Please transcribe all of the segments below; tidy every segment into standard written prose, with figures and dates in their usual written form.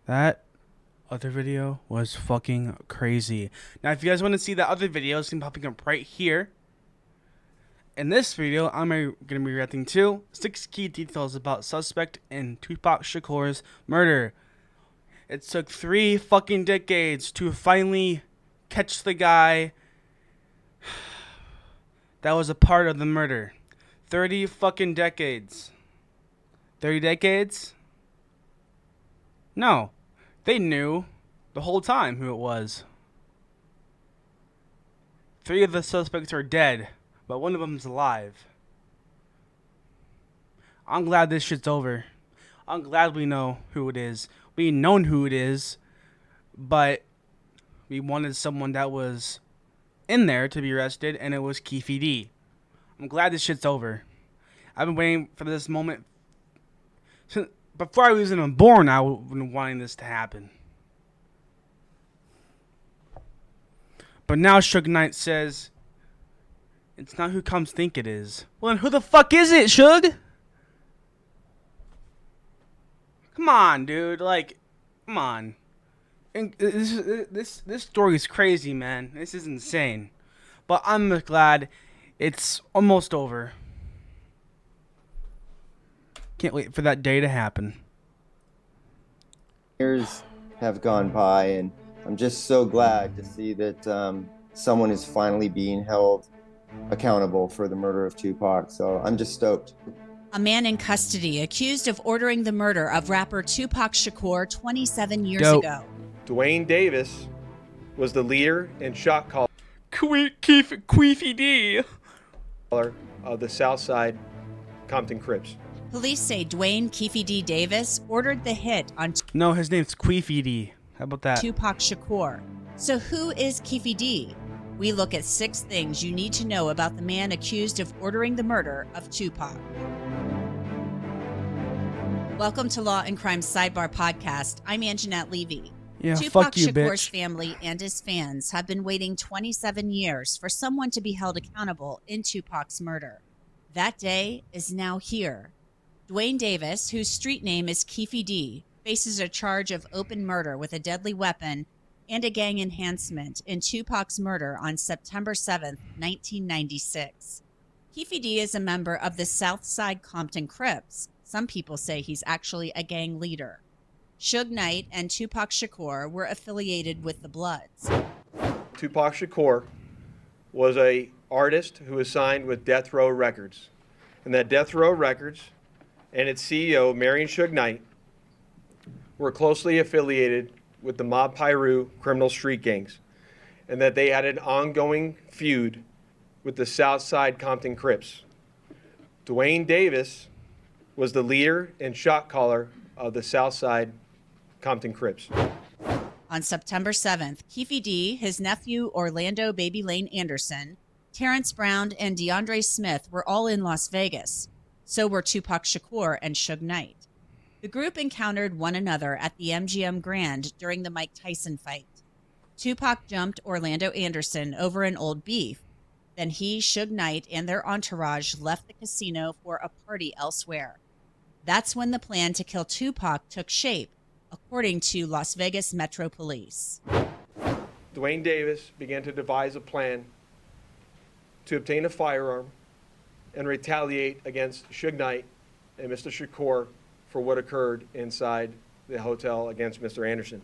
That other video was fucking crazy. Now, if you guys want to see that other video, it's going to be popping up right here. In this video, I'm going to be reacting to 6 key details about suspect in Tupac Shakur's murder. It took 3 fucking decades to finally catch the guy that was a part of the murder. 30 fucking decades. 30 decades? No. They knew the whole time who it was. 3 of the suspects are dead, but one of them's alive. I'm glad this shit's over. I'm glad we know who it is. We known who it is, but we wanted someone that was in there to be arrested, and it was Keefe D. I'm glad this shit's over. I've been waiting for this moment since before I was even born. I've been wanting this to happen. But now Suge Knight says it's not who comes think it is. Well, then who the fuck is it, Suge? Come on, dude. Like, come on. And this story is crazy, man. This is insane. But I'm glad it's almost over. Can't wait for that day to happen. Years have gone by, and I'm just so glad to see that someone is finally being held accountable for the murder of Tupac. So I'm just stoked. A man in custody accused of ordering the murder of rapper Tupac Shakur 27 years ago. Dwayne Davis was the leader and shot caller Queefy D of the Southside Compton Crips. Police say Dwayne Keefe D. Davis ordered the hit on No, his name's Queefy D. How about that? Tupac Shakur. So who is Keefe D? We look at 6 things you need to know about the man accused of ordering the murder of Tupac. Welcome to Law and Crime Sidebar Podcast. I'm Anjanette Levy. Yeah, Tupac fuck you, Shakur's bitch. family and his fans have been waiting 27 years for someone to be held accountable in Tupac's murder. That day is now here. Dwayne Davis, whose street name is Keefe D, faces a charge of open murder with a deadly weapon and a gang enhancement in Tupac's murder on September 7, 1996. Keefe D is a member of the Southside Compton Crips. Some people say he's actually a gang leader. Suge Knight and Tupac Shakur were affiliated with the Bloods. Tupac Shakur was an artist who was signed with Death Row Records. And that Death Row Records and its CEO, Marion Suge Knight, were closely affiliated with the Mob Piru criminal street gangs, and that they had an ongoing feud with the Southside Compton Crips. Dwayne Davis was the leader and shot caller of the Southside Compton Crips. On September 7th, Keefe D, his nephew Orlando Baby Lane Anderson, Terrence Brown, and DeAndre Smith were all in Las Vegas. So were Tupac Shakur and Suge Knight. The group encountered one another at the MGM Grand during the Mike Tyson fight. Tupac jumped Orlando Anderson over an old beef. Then he, Suge Knight, and their entourage left the casino for a party elsewhere. That's when the plan to kill Tupac took shape, according to Las Vegas Metro Police. Dwayne Davis began to devise a plan to obtain a firearm and retaliate against Suge Knight and Mr. Shakur for what occurred inside the hotel against Mr. Anderson.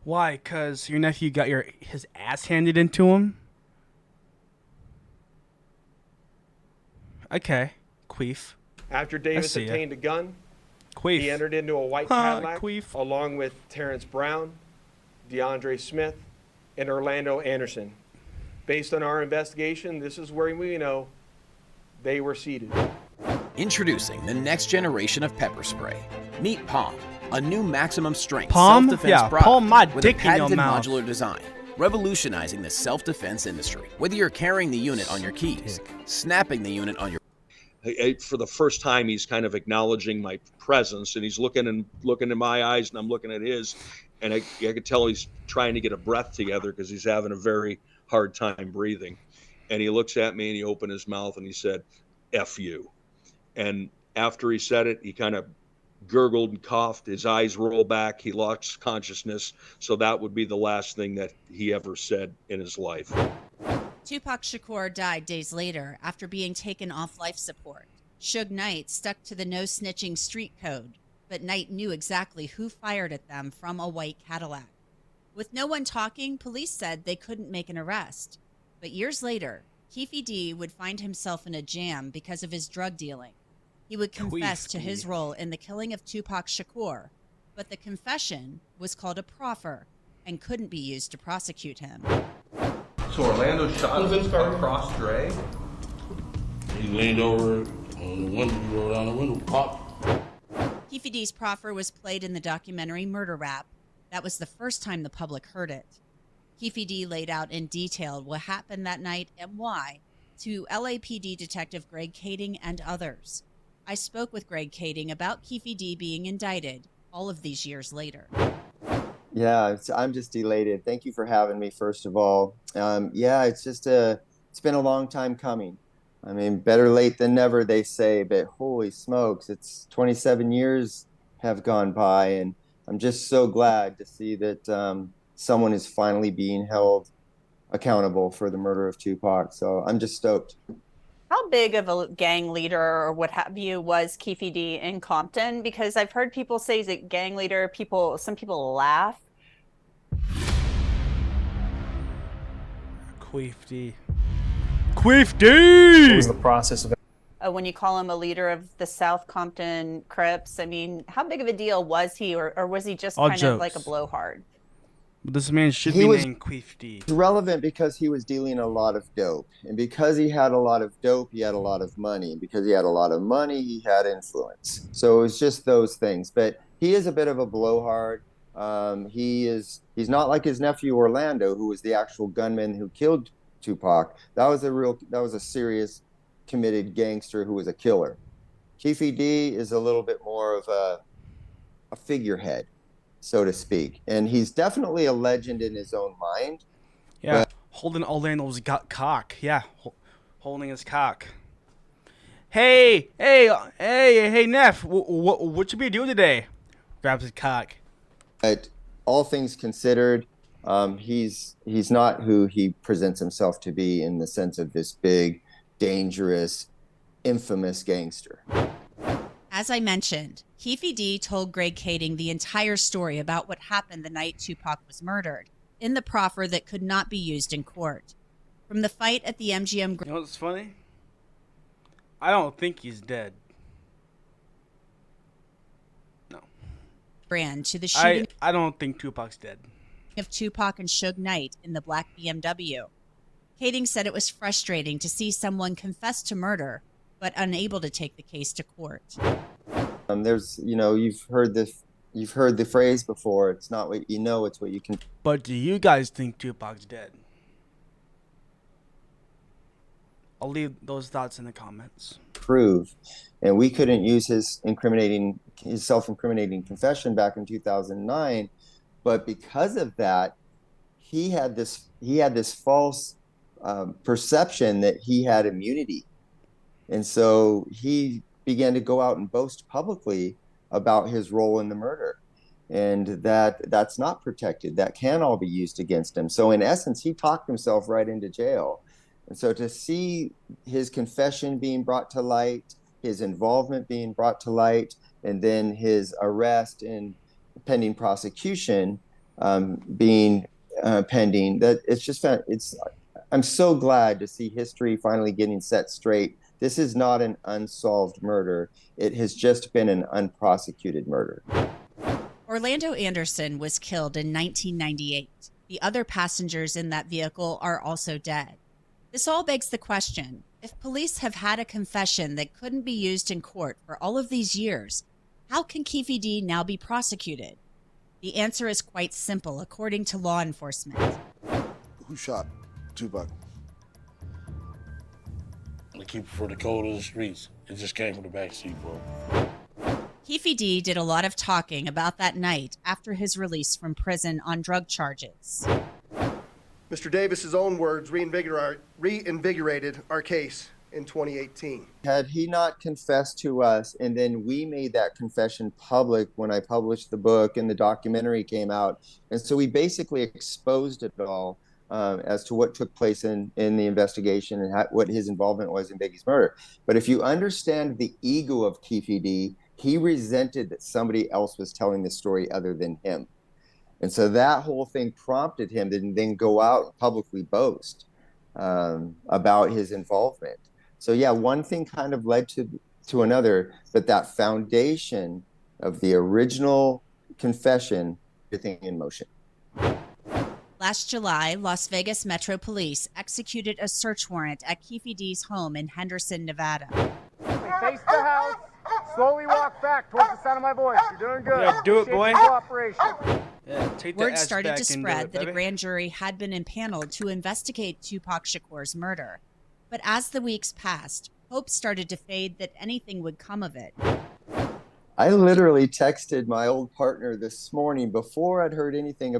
Why? Because your nephew got his ass handed into him? Okay. Queef. After Davis obtained a gun, Queef. he entered into a white Cadillac Queef. along with Terrence Brown, DeAndre Smith, and Orlando Anderson. Based on our investigation, this is where we know they were seated. Introducing the next generation of pepper spray. Meet Palm, a new maximum strength Palm? self-defense Yeah, product palm my with a dick in your patented mouth. modular design, revolutionizing the self-defense industry. Whether you're carrying the unit on your keys, snapping the unit on your for the first time, he's kind of acknowledging my presence, and he's looking in my eyes, and I'm looking at his, and I could tell he's trying to get a breath together because he's having a very hard time breathing. And he looks at me and he opened his mouth and he said, "F you." And after he said it, he kind of gurgled and coughed. His eyes rolled back. He lost consciousness. So that would be the last thing that he ever said in his life. Tupac Shakur died days later after being taken off life support. Suge Knight stuck to the no snitching street code, but Knight knew exactly who fired at them from a white Cadillac. With no one talking, police said they couldn't make an arrest. But years later, Keefe D would find himself in a jam because of his drug dealing. He would confess to his role in the killing of Tupac Shakur, but the confession was called a proffer and couldn't be used to prosecute him. So Orlando shot across Dre? He leaned over on the window, he rolled down the window, popped. Keefe D's proffer was played in the documentary Murder Rap. That was the first time the public heard it. Keefe D laid out in detail what happened that night and why to LAPD Detective Greg Kading and others. I spoke with Greg Kading about Keefe D being indicted all of these years later. Yeah, I'm just elated. Thank you for having me, first of all. Yeah, it's been a long time coming. I mean, better late than never, they say, but holy smokes, it's 27 years have gone by, and I'm just so glad to see that someone is finally being held accountable for the murder of Tupac. So I'm just stoked. How big of a gang leader or what have you was Keefe D in Compton? Because I've heard people say he's a gang leader. Some people laugh. Queef D. Queef D! What was the process of When you call him a leader of the South Compton Crips, I mean, how big of a deal was he, or was he just All kind jokes. of like a blowhard? This man should He be was named Queef D. relevant because he was dealing a lot of dope. And because he had a lot of dope, he had a lot of money. And because he had a lot of money, he had influence. So it was just those things. But he is a bit of a blowhard. He's not like his nephew Orlando, who was the actual gunman who killed Tupac. That was a serious, committed gangster who was a killer. Keefe D is a little bit more of a figurehead, so to speak, and he's definitely a legend in his own mind. Yeah, holding Orlando's cock. Yeah, holding his cock. Hey, Neff, what you be doing today? Grabs his cock. But all things considered, he's not who he presents himself to be in the sense of this big, dangerous, infamous gangster. As I mentioned, Keefe D told Greg Kading the entire story about what happened the night Tupac was murdered, in the proffer that could not be used in court. From the fight at the MGM... You know what's funny? I don't think he's dead. No. Brand to the shooting I don't think Tupac's dead. of Tupac and Suge Knight in the black BMW. Kading said it was frustrating to see someone confess to murder, but unable to take the case to court. You've heard the phrase before. It's not what you know, it's what you can But do you guys think Tupac's dead? I'll leave those thoughts in the comments. prove. And we couldn't use his self-incriminating confession back in 2009, but because of that, he had this false perception that he had immunity. And so he began to go out and boast publicly about his role in the murder, and that's not protected. That can all be used against him. So in essence, he talked himself right into jail. And so to see his confession being brought to light, his involvement being brought to light, and then his arrest and pending prosecution being pending, I'm so glad to see history finally getting set straight. This is not an unsolved murder. It has just been an unprosecuted murder. Orlando Anderson was killed in 1998. The other passengers in that vehicle are also dead. This all begs the question, if police have had a confession that couldn't be used in court for all of these years, how can Keefe D now be prosecuted? The answer is quite simple, according to law enforcement. Who shot Tupac? To keep it for the code of the streets. It just came from the backseat, bro. Keefe D did a lot of talking about that night after his release from prison on drug charges. Mr. Davis's own words reinvigorated our case. in 2018. Had he not confessed to us, and then we made that confession public when I published the book and the documentary came out, and so we basically exposed it all as to what took place in the investigation and what his involvement was in Biggie's murder. But if you understand the ego of Keefe D, he resented that somebody else was telling the story other than him. And so that whole thing prompted him to then go out and publicly boast about his involvement. So yeah, one thing kind of led to another, but that foundation of the original confession, everything in motion. Last July, Las Vegas Metro Police executed a search warrant at Keefe D's home in Henderson, Nevada. Face the house. Slowly walk back towards the sound of my voice. You're doing good. Yeah, do it, boy. Cooperation. Yeah, take the Word ass started back to and do spread it, that a baby. grand jury had been impaneled to investigate Tupac Shakur's murder. But as the weeks passed, hope started to fade that anything would come of it. I literally texted my old partner this morning before I'd heard anything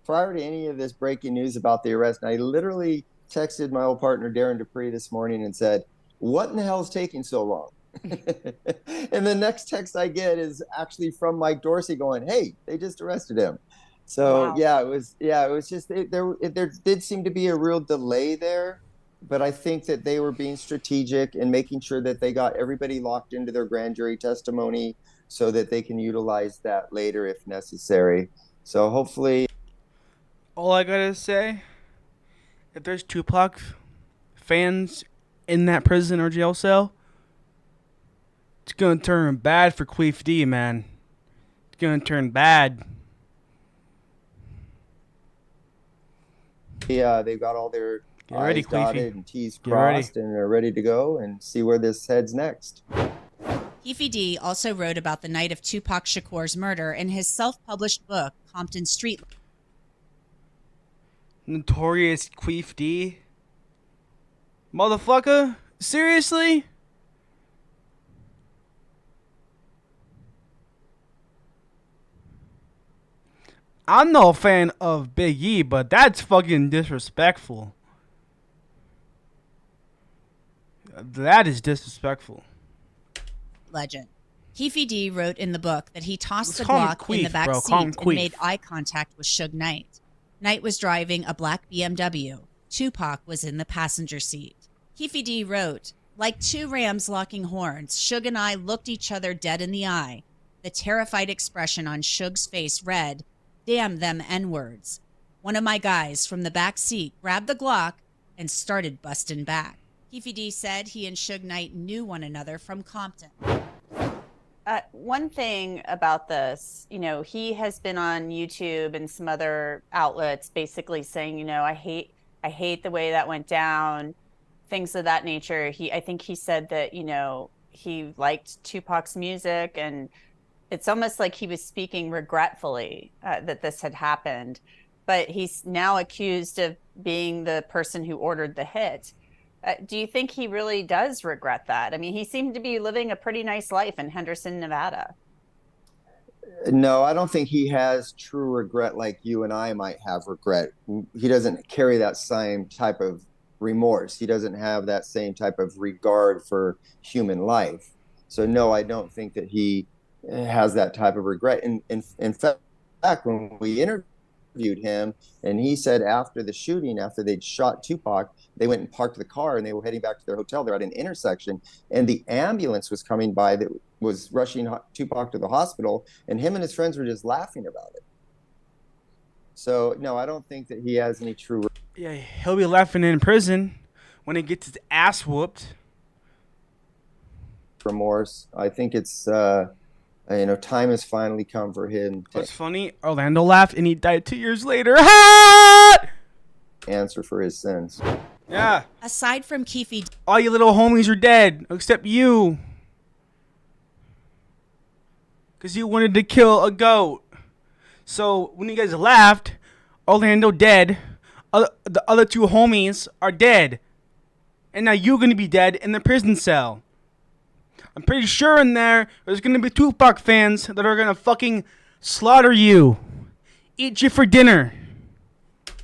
prior to any of this breaking news about the arrest. And I literally texted my old partner, Darren Dupree, this morning and said, what in the hell is taking so long? And the next text I get is actually from Mike Dorsey going, hey, they just arrested him. So Wow. yeah, it was just, there did seem to be a real delay there. But I think that they were being strategic and making sure that they got everybody locked into their grand jury testimony so that they can utilize that later if necessary. So hopefully. All I gotta say, if there's Tupac fans in that prison or jail cell, it's gonna turn bad for Queef D, man. It's gonna turn bad. Yeah, they've got all their Get ready, I's dotted Queefy. and T's Get ready. crossed, and they're ready to go and see where this heads next. Keefe D also wrote about the night of Tupac Shakur's murder in his self-published book, Compton Street. Notorious Queef D. Motherfucker? Seriously? I'm no fan of Big E, but that's fucking disrespectful. That is disrespectful. Legend. Keefe D wrote in the book that he tossed Let's the call him Glock in the Queef, back bro. seat Call him and Queef. made eye contact with Suge Knight. Knight was driving a black BMW. Tupac was in the passenger seat. Keefe D wrote, like two rams locking horns, Suge and I looked each other dead in the eye. The terrified expression on Suge's face read, damn them N-words. One of my guys from the back seat grabbed the Glock and started busting back. Keefe D said he and Suge Knight knew one another from Compton. One thing about this, he has been on YouTube and some other outlets basically saying, I hate the way that went down, things of that nature. I think he said that, he liked Tupac's music, and it's almost like he was speaking regretfully that this had happened, but he's now accused of being the person who ordered the hit. Do you think he really does regret that? I mean, he seemed to be living a pretty nice life in Henderson, Nevada. No, I don't think he has true regret like you and I might have regret. He doesn't carry that same type of remorse. He doesn't have that same type of regard for human life. So no, I don't think that he has that type of regret. In fact, when we interviewed him, and he said after the shooting, after they'd shot Tupac, they went and parked the car and they were heading back to their hotel. They're at an intersection, and the ambulance was coming by that was rushing Tupac to the hospital, and him and his friends were just laughing about it. So no, I don't think that he has any true. Yeah, he'll be laughing in prison when he gets his ass whooped. Remorse. I think it's time has finally come for him to What's funny? Orlando laughed and he died 2 years later. answer for his sins. Yeah. Aside from Keefe, All your little homies are dead, except you. Because you wanted to kill a goat. So when you guys laughed, Orlando dead, the other two homies are dead. And now you're going to be dead in the prison cell. I'm pretty sure in there's going to be Tupac fans that are going to fucking slaughter you. Eat you for dinner.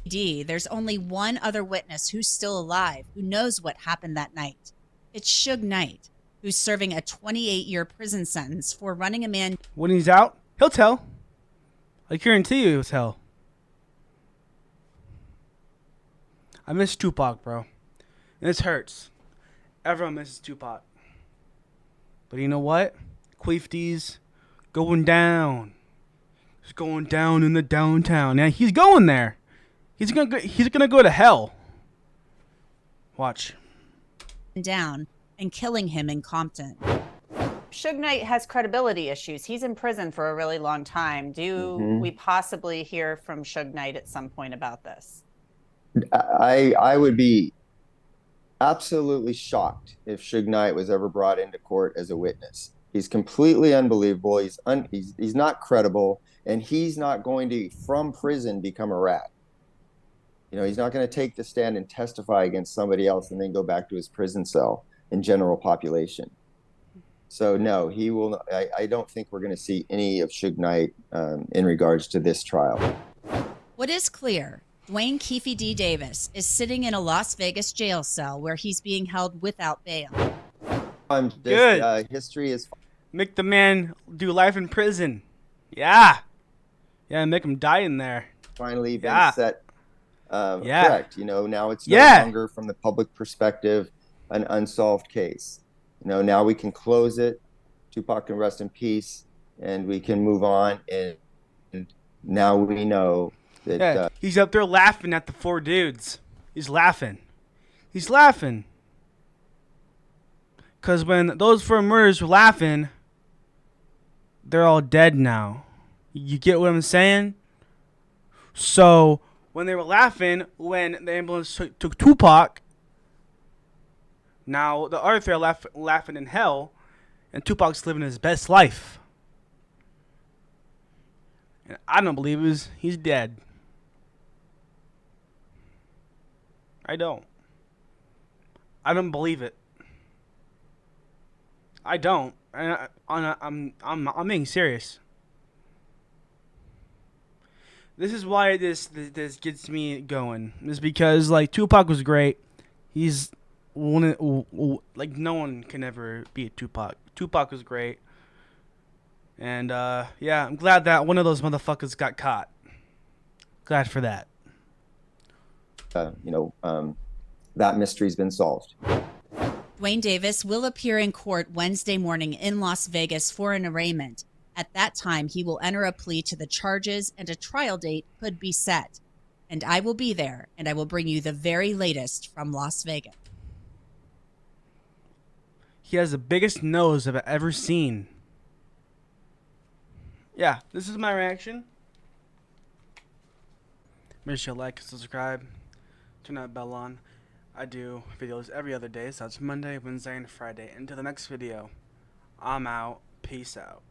there's only one other witness who's still alive who knows what happened that night. It's Suge Knight, who's serving a 28-year prison sentence for running a man. When he's out, he'll tell. I guarantee you he'll tell. I miss Tupac, bro. And this hurts. Everyone misses Tupac. But you know what? Queefty's going down. He's going down in the downtown. Yeah, he's going there. He's gonna go to hell. Watch. Down and killing him in Compton. Suge Knight has credibility issues. He's in prison for a really long time. Do we possibly hear from Suge Knight at some point about this? I would be absolutely shocked if Suge Knight was ever brought into court as a witness. He's completely unbelievable. He's not credible, and he's not going to, from prison, become a rat. You know, he's not going to take the stand and testify against somebody else and then go back to his prison cell in general population. So no, he will not. I don't think we're going to see any of Suge Knight in regards to this trial. What is clear, Dwayne Keefe D. Davis is sitting in a Las Vegas jail cell where he's being held without bail. Good. History is... Make the man do life in prison. Yeah. Yeah, make him die in there. Finally been set correct. You know, now it's no longer, from the public perspective, an unsolved case. You know, now we can close it. Tupac can rest in peace, and we can move on. And now we know that he's up there laughing at the 4 dudes. He's laughing. He's laughing. Because when those 4 murders were laughing, they're all dead now. You get what I'm saying? So when they were laughing, when the ambulance took Tupac, now the other 3 are laughing in hell, and Tupac's living his best life. And I don't believe he's dead. I don't. I don't believe it. I don't. I'm being serious. This is why this gets me going. Is because like Tupac was great. He's like no one can ever beat Tupac. Tupac was great. And yeah, I'm glad that one of those motherfuckers got caught. Glad for that. That mystery's been solved. Dwayne Davis will appear in court Wednesday morning in Las Vegas for an arraignment. At that time, he will enter a plea to the charges and a trial date could be set. And I will be there, and I will bring you the very latest from Las Vegas. He has the biggest nose I've ever seen. Yeah, this is my reaction. Make sure to like, subscribe, turn that bell on. I do videos every other day, so that's Monday, Wednesday, and Friday. Until the next video, I'm out. Peace out.